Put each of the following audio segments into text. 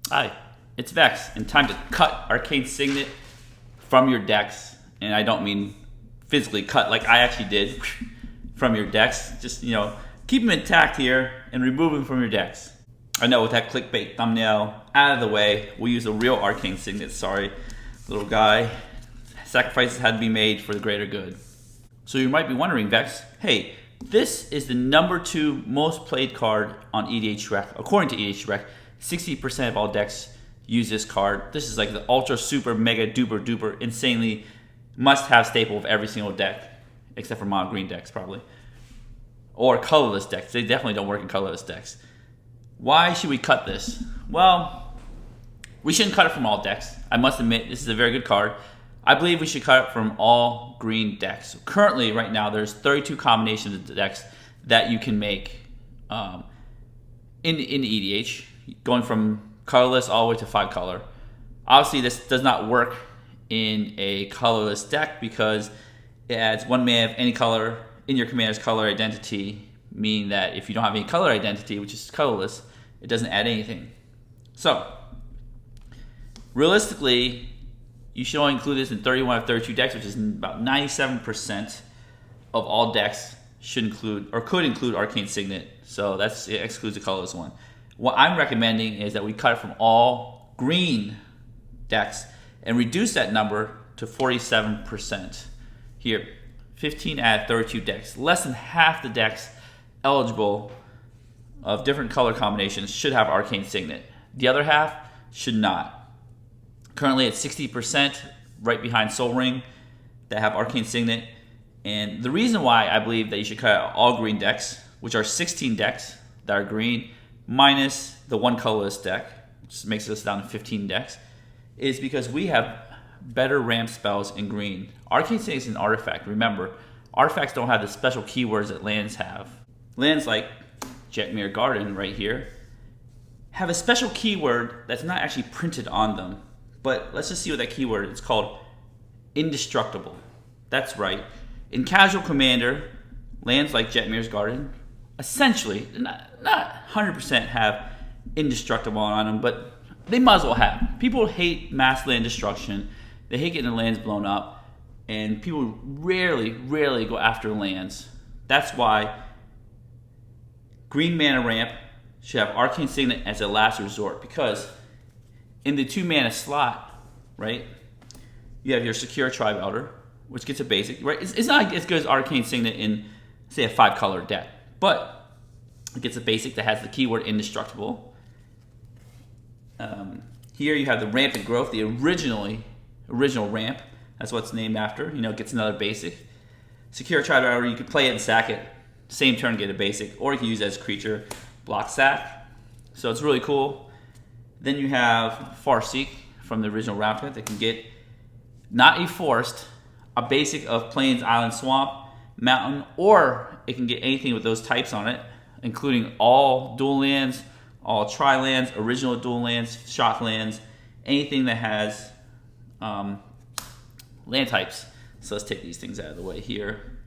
Hi, it's Vex, and time to cut Arcane Signet from your decks. And I don't mean physically cut like I actually did from your decks. Just, keep them intact here and remove them from your decks. I know, with that clickbait thumbnail out of the way, we'll use a real Arcane Signet. Sorry, little guy. Sacrifices had to be made for the greater good. So you might be wondering, Vex, hey, this is the #2 most played card on EDH Rec. According to EDH Rec, 60% of all decks use this card. This is like the ultra super mega duper duper insanely must-have staple of every single deck, except for mono green decks probably, or colorless decks. They definitely don't work in colorless decks. Why should we cut this? Well, we shouldn't cut it from all decks. I must admit, this is a very good card. I believe we should cut it from all green decks. So currently, right now, there's 32 combinations of decks that you can make in EDH, going from colorless all the way to 5-color. Obviously, this does not work in a colorless deck because it adds 1 mana of any color in your commander's color identity, meaning that if you don't have any color identity, which is colorless, it doesn't add anything. So, realistically, you should only include this in 31 of 32 decks, which is about 97% of all decks should include or could include Arcane Signet. So it excludes the colorless one. What I'm recommending is that we cut it from all green decks and reduce that number to 47%. Here, 15 out of 32 decks. Less than half the decks eligible of different color combinations should have Arcane Signet. The other half should not. Currently at 60%, right behind Soul Ring, that have Arcane Signet. And the reason why I believe that you should cut out all green decks, which are 16 decks that are green, minus the one colorless deck, which makes us down to 15 decks, is because we have better ramp spells in green. Arcane Signet is an artifact. Remember, artifacts don't have the special keywords that lands have. Lands like Jetmir Garden right here have a special keyword that's not actually printed on them. But let's just see what that keyword is. It's called indestructible. That's right. In casual commander, lands like Jetmir's Garden, essentially, not 100% have indestructible on them, but they might as well have. People hate mass land destruction. They hate getting the lands blown up, and people rarely go after lands. That's why green mana ramp should have Arcane Signet as a last resort, because in the 2 mana slot, right, you have your Secure Tribe Elder, which gets a basic, right? It's not as good as Arcane Signet in, say, a 5-color deck, but it gets a basic that has the keyword indestructible. Here you have the Rampant Growth, the original ramp. That's what it's named after. It gets another basic. Secure Tribe Elder, you could play it and sack it. Same turn, get a basic, or you can use it as a creature, block sack. So it's really cool. Then you have Farseek from the original Rampant that can get not a forest, a basic of Plains, Island, Swamp, Mountain, or it can get anything with those types on it, including all dual lands, all tri-lands, original dual lands, shock lands, anything that has land types. So let's take these things out of the way here.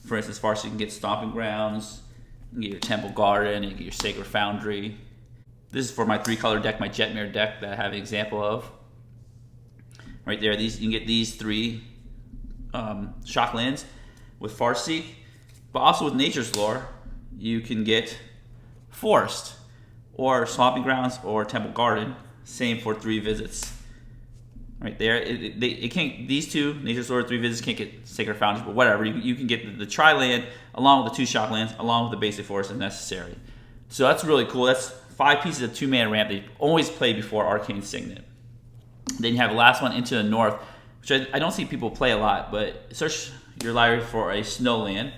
For instance, Farseek can get Stomping Grounds, you can get your Temple Garden, you can get your Sacred Foundry. This is for my 3-color deck, my Jetmir deck that I have an example of. Right there, you can get these 3 shock lands with Farseek, but also with Nature's Lore, you can get Forest, or Swamping Grounds, or Temple Garden. Same for 3 visits. Right there, it can't. These 2 Nature's Lore 3 visits can't get Sacred Foundry, but whatever. You can get the tri-land along with the 2 shock lands, along with the basic forest if necessary. So that's really cool. That's 5 pieces of 2-mana ramp that you always play before Arcane Signet. Then you have the last one, Into the North, which I don't see people play a lot, but search your library for a snow land.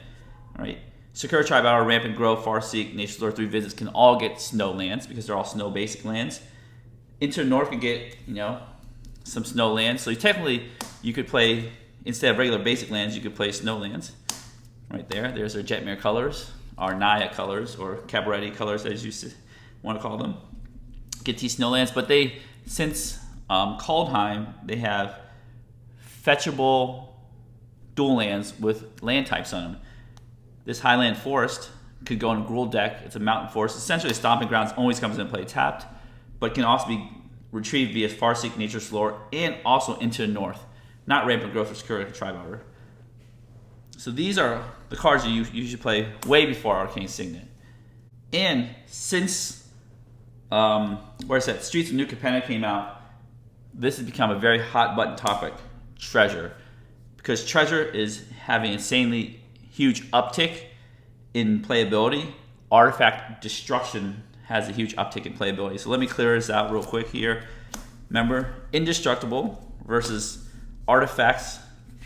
All right, Secure Tribe Elder, Rampant Growth, Farseek, Nature's Lore 3 visits can all get snow lands because they're all snow basic lands. Into the North can get some snow lands. So you could play, instead of regular basic lands, you could play snow lands. Right there. There's our Jetmir colors, our Naya colors, or Cabaretti colors as you want to call them. Get these snow lands, but since Kaldheim, they have fetchable dual lands with land types on them. This Highland Forest could go in a Gruul deck. It's a mountain forest. Essentially, Stomping Grounds always comes into play tapped. but can also be retrieved via Farseek, Nature's Lore, and also into the north. Not Rampant Growth or Secure Tribauer. So these are the cards you usually play way before Arcane Signet. And since Streets of New Capenna came out, this has become a very hot button topic, Treasure. Because Treasure is having insanely huge uptick in playability. Artifact Destruction has a huge uptick in playability. So let me clear this out real quick here. Remember, Indestructible versus Artifacts,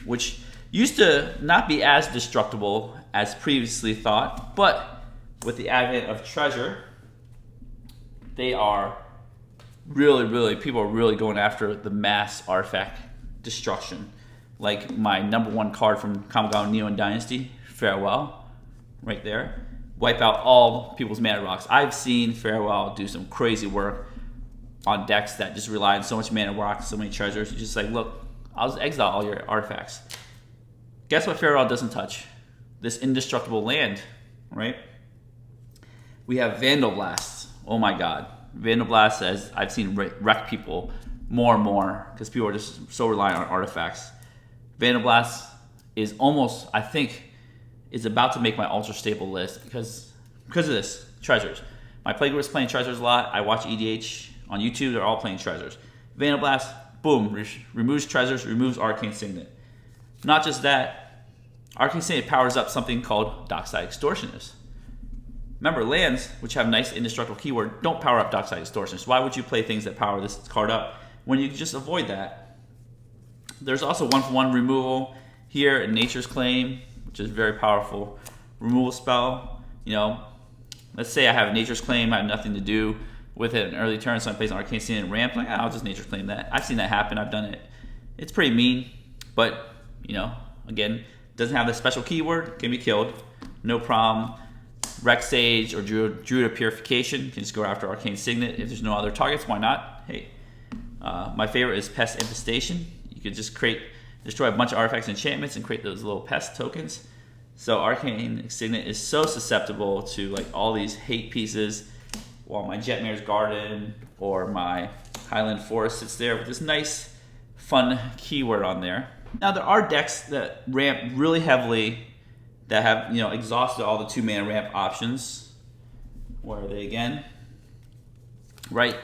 which used to not be as destructible as previously thought, but with the advent of Treasure, they are really, people are really going after the mass artifact destruction. Like my #1 card from Kamigawa Neon Dynasty, Farewell, right there. Wipe out all people's mana rocks. I've seen Farewell do some crazy work on decks that just rely on so much mana rocks, so many treasures. You're just like, look, I'll just exile all your artifacts. Guess what Farewell doesn't touch? This indestructible land, right? We have Vandal Blast. Oh my god. Vandal Blast, as I've seen wreck people more and more because people are just so reliant on artifacts. Vandal Blast is almost, I think, is about to make my ultra staple list because of this, treasures. My playgroup is playing treasures a lot. I watch EDH on YouTube, they're all playing treasures. Vandal Blast, boom, removes treasures, removes Arcane Signet. Not just that, Arcane Signet powers up something called Dockside Extortionist. Remember, lands, which have nice indestructible keyword, don't power up Dockside Extortionist. Why would you play things that power this card up when you can just avoid that? There's also 1-for-1 removal here in Nature's Claim, which is very powerful. Removal spell, you know, let's say I have Nature's Claim, I have nothing to do with it in early turn, so I play an Arcane Signet and ramp, like, I'll just Nature's Claim that. I've seen that happen, I've done it. It's pretty mean, but, you know, again, doesn't have the special keyword, can be killed, no problem. Rex Sage or Druid of Purification can just go after Arcane Signet. If there's no other targets, why not? Hey, my favorite is Pest Infestation. You could just destroy a bunch of artifacts and enchantments and create those little pest tokens. So Arcane Signet is so susceptible to like all these hate pieces, while my Jetmare's Garden or my Highland Forest sits there with this nice, fun keyword on there. Now there are decks that ramp really heavily that have, you know, exhausted all the 2-mana ramp options. Where are they again? Right.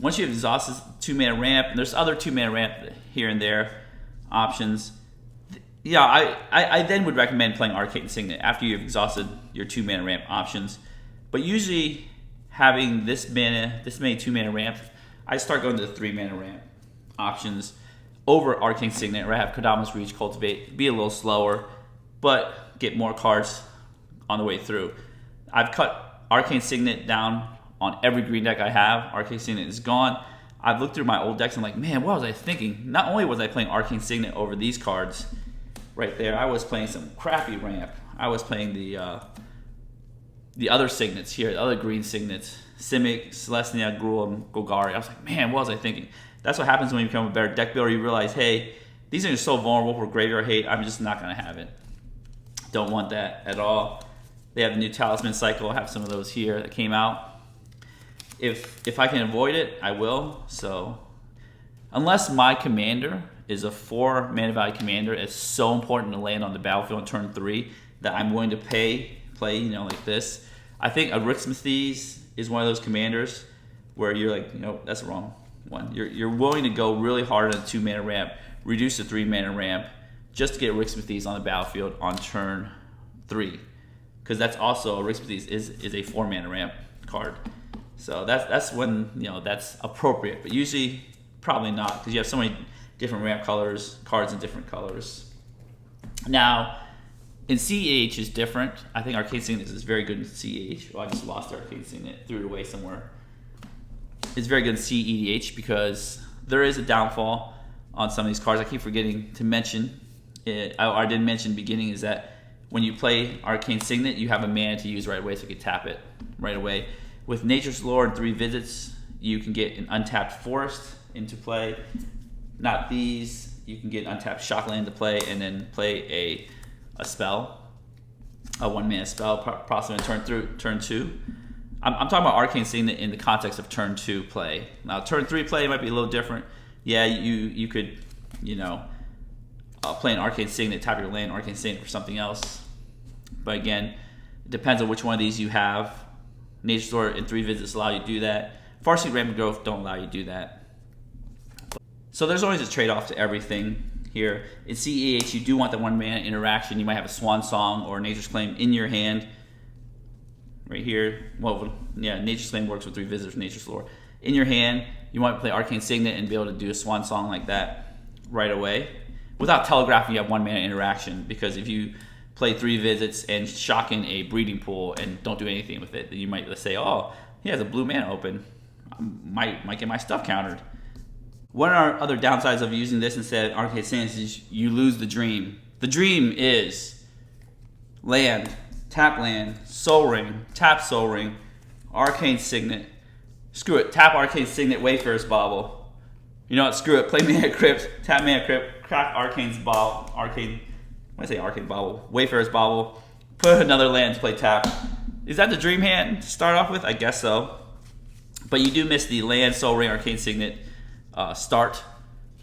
Once you've exhausted 2-mana ramp, and there's other 2-mana ramp here and there options. Yeah, I then would recommend playing Arcane Signet after you've exhausted your 2-mana ramp options. But usually having this many 2-mana ramp, I start going to the 3-mana ramp options over Arcane Signet, where I have Kodama's Reach, Cultivate, be a little slower, but get more cards on the way through. I've cut Arcane Signet down on every green deck I have. Arcane Signet is gone. I've looked through my old decks and I'm like, man, what was I thinking? Not only was I playing Arcane Signet over these cards right there, I was playing some crappy ramp. I was playing the other signets here, the other green signets, Simic, Celestia, Gruul, and Golgari. I was like, man, what was I thinking? That's what happens when you become a better deck builder. You realize, hey, these things are so vulnerable for graveyard hate, I'm just not going to have it. Don't want that at all. They have the new Talisman Cycle. I have some of those here that came out. If I can avoid it, I will. So unless my commander is a 4-mana value commander, it's so important to land on the battlefield on turn 3 that I'm willing to play, you know, like this. I think Arithmetes is one of those commanders where you're like, you know, that's the wrong one. You're willing to go really hard on a 2-mana ramp, reduce the 3-mana ramp, just to get Arithmetes on the battlefield on turn 3. Because that's also, Arithmetes is a 4-mana ramp card. So that's when, you know, that's appropriate. But usually, probably not, because you have so many different ramp colors, cards in different colors. Now, in CEH is different. I think Arcane Signet is very good in CEH. Well, I just lost Arcane Signet, threw it away somewhere. It's very good in CEDH because there is a downfall on some of these cards. I keep forgetting to mention it. I didn't mention in the beginning is that when you play Arcane Signet, you have a mana to use right away, so you can tap it right away. With Nature's Lore and 3 visits, you can get an untapped Forest into play. Not these. You can get an untapped Shockland to play and then play a spell, a 1-mana spell, possibly in turn 2. I'm talking about Arcane Signet in the context of turn 2 play. Now, turn 3 play might be a little different. Yeah, you could, play an Arcane Signet, tap your land, Arcane Signet for something else. But again, it depends on which one of these you have. Nature's Lore and 3 visits allow you to do that. Farseek Rampant Growth don't allow you to do that. So there's always a trade-off to everything here. In CEH, you do want the 1 mana interaction. You might have a Swan Song or Nature's Claim in your hand. Right here, well, yeah, Nature's Claim works with 3 visitors, Nature's Lore. In your hand, you might play Arcane Signet and be able to do a Swan Song like that right away without telegraphing you have 1 mana interaction, because if you play 3 visits and shock in a Breeding Pool and don't do anything with it, then you might say, oh, he has a blue mana open. I might get my stuff countered. One of our other downsides of using this instead of Arcane Signet is you lose the dream. The dream is land, tap land, Soul Ring, tap Soul Ring, Arcane Signet. Screw it, tap Arcane Signet, Wayfarer's Bauble. You know what, screw it, play Mana Crypt, tap Mana Crypt, crack Arcane Bauble, Wayfarer's Bauble, put another land to play tap. Is that the dream hand to start off with? I guess so. But you do miss the land, Soul Ring, Arcane Signet start,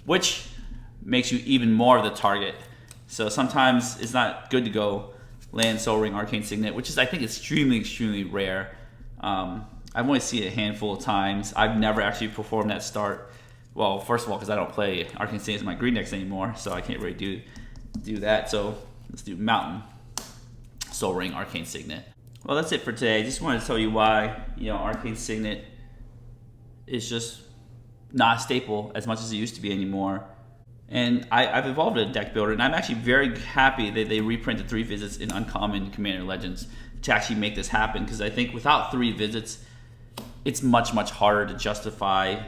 which makes you even more of the target. So sometimes it's not good to go land, Soul Ring, Arcane Signet, which is, I think, extremely, extremely rare. I've only seen it a handful of times. I've never actually performed that start. Well, first of all, because I don't play Arcane Signet in my green decks anymore, so I can't really do that. So let's do Mountain, Soul Ring, Arcane Signet. Well, that's it for today. I just wanted to tell you why Arcane Signet is just not a staple as much as it used to be anymore. And I've evolved a deck builder, and I'm actually very happy that they reprinted 3 visits in Uncommon Commander Legends to actually make this happen, because I think without 3 visits, it's much, much harder to justify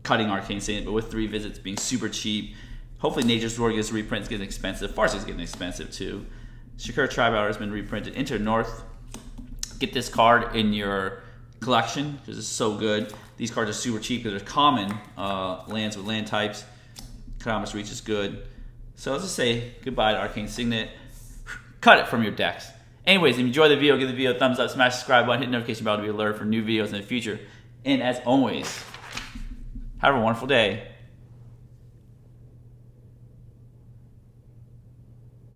cutting Arcane Signet, but with 3 visits being super cheap, hopefully Nature's Lore gets reprinted, getting expensive. Farseek's getting expensive too. Shakura Tribe has been reprinted. Enter North. Get this card in your collection because it's so good. These cards are super cheap because they're common lands with land types. Karamas Reach is good. So let's just say goodbye to Arcane Signet. Cut it from your decks. Anyways, if you enjoyed the video, give the video a thumbs up, smash the subscribe button, hit the notification bell to be alerted for new videos in the future. And as always, have a wonderful day.